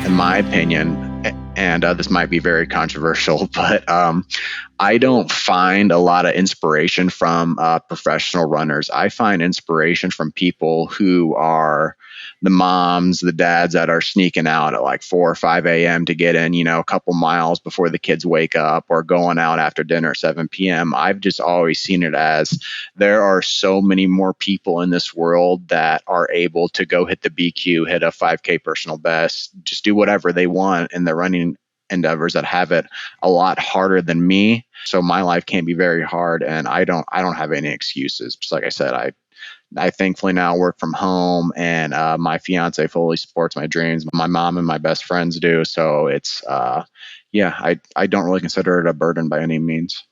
in my opinion, and this might be very controversial, but I don't find a lot of inspiration from professional runners. I find inspiration from people who are the moms, the dads that are sneaking out at like 4 or 5 a.m. to get in, a couple miles before the kids wake up, or going out after dinner at 7 p.m. I've just always seen it as there are so many more people in this world that are able to go hit the BQ, hit a 5K personal best, just do whatever they want in their running endeavors that have it a lot harder than me. So my life can be very hard, and I don't have any excuses. Just like I said, I thankfully now work from home, and my fiance fully supports my dreams. My mom and my best friends do. So it's, I don't really consider it a burden by any means.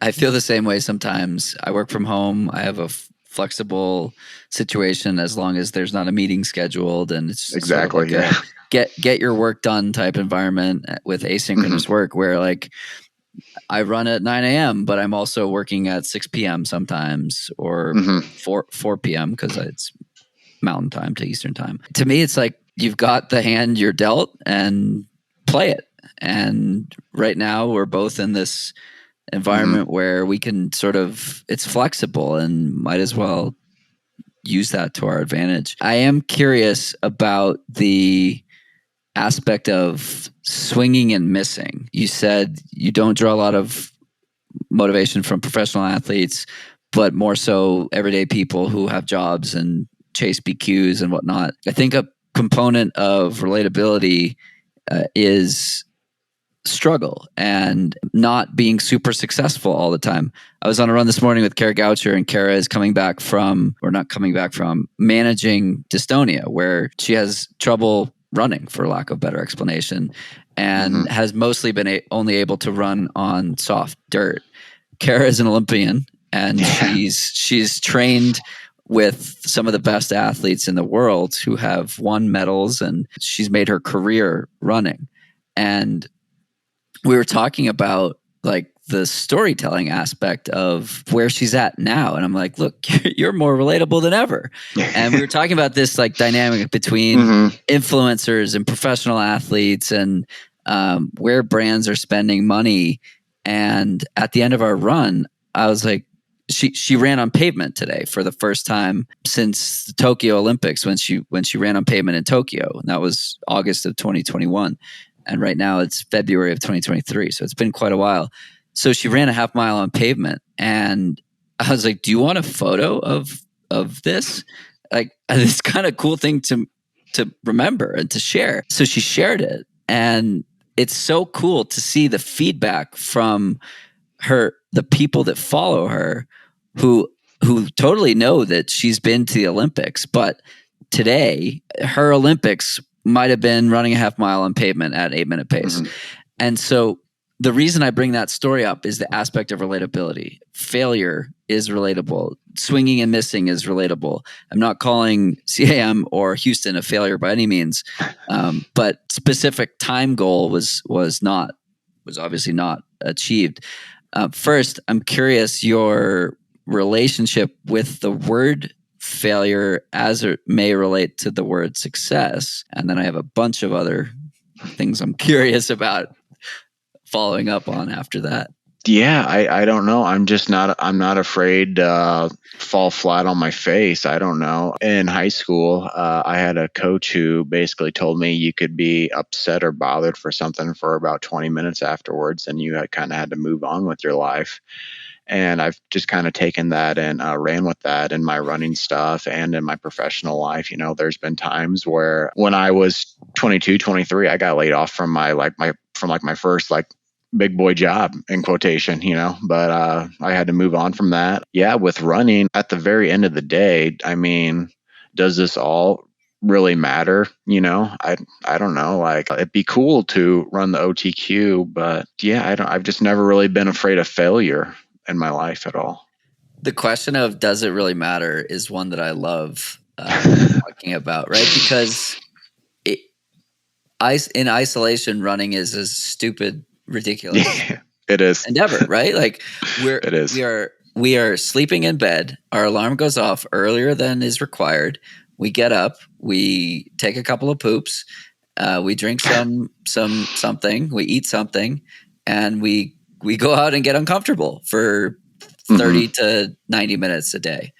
I feel the same way sometimes. I work from home. I have a flexible situation as long as there's not a meeting scheduled, and it's exactly sort of like get your work done type environment with asynchronous work, where like I run at 9 a.m., but I'm also working at 6 p.m. sometimes, or 4 p.m. because it's Mountain Time to Eastern Time. To me, it's like you've got the hand you're dealt and play it. And right now we're both in this environment where we can it's flexible and might as well use that to our advantage. I am curious about the aspect of swinging and missing. You said you don't draw a lot of motivation from professional athletes, but more so everyday people who have jobs and chase BQs and whatnot. I think a component of relatability is struggle and not being super successful all the time. I was on a run this morning with Kara Goucher, and Kara is managing dystonia, where she has trouble running, for lack of better explanation, and has mostly been only able to run on soft dirt. Kara is an Olympian, and she's trained with some of the best athletes in the world who have won medals, and she's made her career running. And we were talking about like the storytelling aspect of where she's at now. And I'm like, look, you're more relatable than ever. And we were talking about this like dynamic between influencers and professional athletes, and where brands are spending money. And at the end of our run, I was like, she ran on pavement today for the first time since the Tokyo Olympics, when she ran on pavement in Tokyo. And that was August of 2021. And right now it's February of 2023. So it's been quite a while. So she ran a half mile on pavement, and I was like, do you want a photo of this? Like, this kind of cool thing to remember and to share. So she shared it, and it's so cool to see the feedback from the people that follow her, who totally know that she's been to the Olympics, but today her Olympics might have been running a half mile on pavement at 8-minute pace. And so the reason I bring that story up is the aspect of relatability. Failure is relatable. Swinging and missing is relatable. I'm not calling CAM or Houston a failure by any means, but specific time goal was obviously not achieved. First, I'm curious your relationship with the word failure as it may relate to the word success. And then I have a bunch of other things I'm curious about following up on after that. Yeah, I don't know. I'm not afraid to fall flat on my face. I don't know. In high school, I had a coach who basically told me you could be upset or bothered for something for about 20 minutes afterwards, and you kind of had to move on with your life. And I've just kind of taken that and ran with that in my running stuff and in my professional life. There's been times where when I was 22, 23, I got laid off from my first big boy job, in quotation, but I had to move on from that. Yeah, with running, at the very end of the day, I mean, does this all really matter? I don't know. Like, it'd be cool to run the OTQ, but yeah, I've just never really been afraid of failure in my life at all. The question of does it really matter is one that I love talking about, right? Because in isolation, running is a stupid, ridiculous it is endeavor, right? Like we are sleeping in bed. Our alarm goes off earlier than is required. We get up, we take a couple of poops, We drink something, we eat something, and we go out and get uncomfortable for 30 to 90 minutes a day.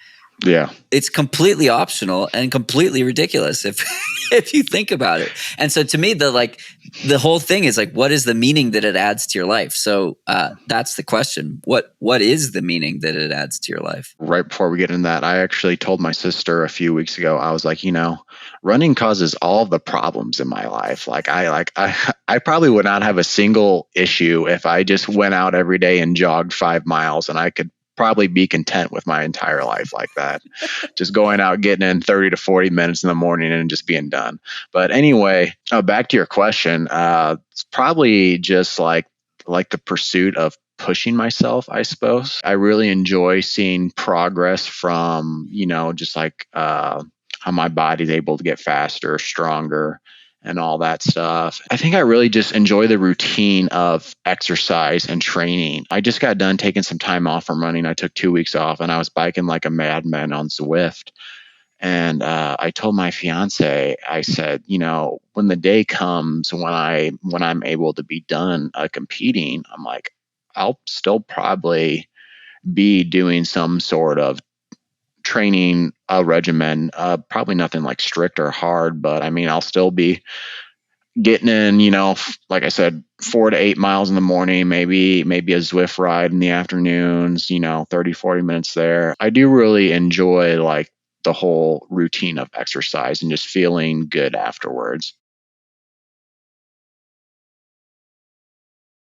Yeah. It's completely optional and completely ridiculous if if you think about it. And so to me, the whole thing is like, what is the meaning that it adds to your life? So that's the question. What is the meaning that it adds to your life? Right before we get into that, I actually told my sister a few weeks ago, I was like, running causes all the problems in my life. I probably would not have a single issue if I just went out every day and jogged 5 miles, and I could probably be content with my entire life like that. Just going out, getting in 30 to 40 minutes in the morning and just being done. But anyway, back to your question, it's probably just like the pursuit of pushing myself, I suppose. I really enjoy seeing progress from, just like how my body's able to get faster, stronger, and all that stuff. I think I really just enjoy the routine of exercise and training. I just got done taking some time off from running. I took 2 weeks off and I was biking like a madman on Zwift. And I told my fiance, I said, when the day comes when I'm able to be done competing, I'm like, I'll still probably be doing some sort of training regimen. Probably nothing like strict or hard, but I mean, I'll still be getting in, like I said, 4 to 8 miles in the morning, maybe a Zwift ride in the afternoons, 30, 40 minutes there. I do really enjoy like the whole routine of exercise and just feeling good afterwards.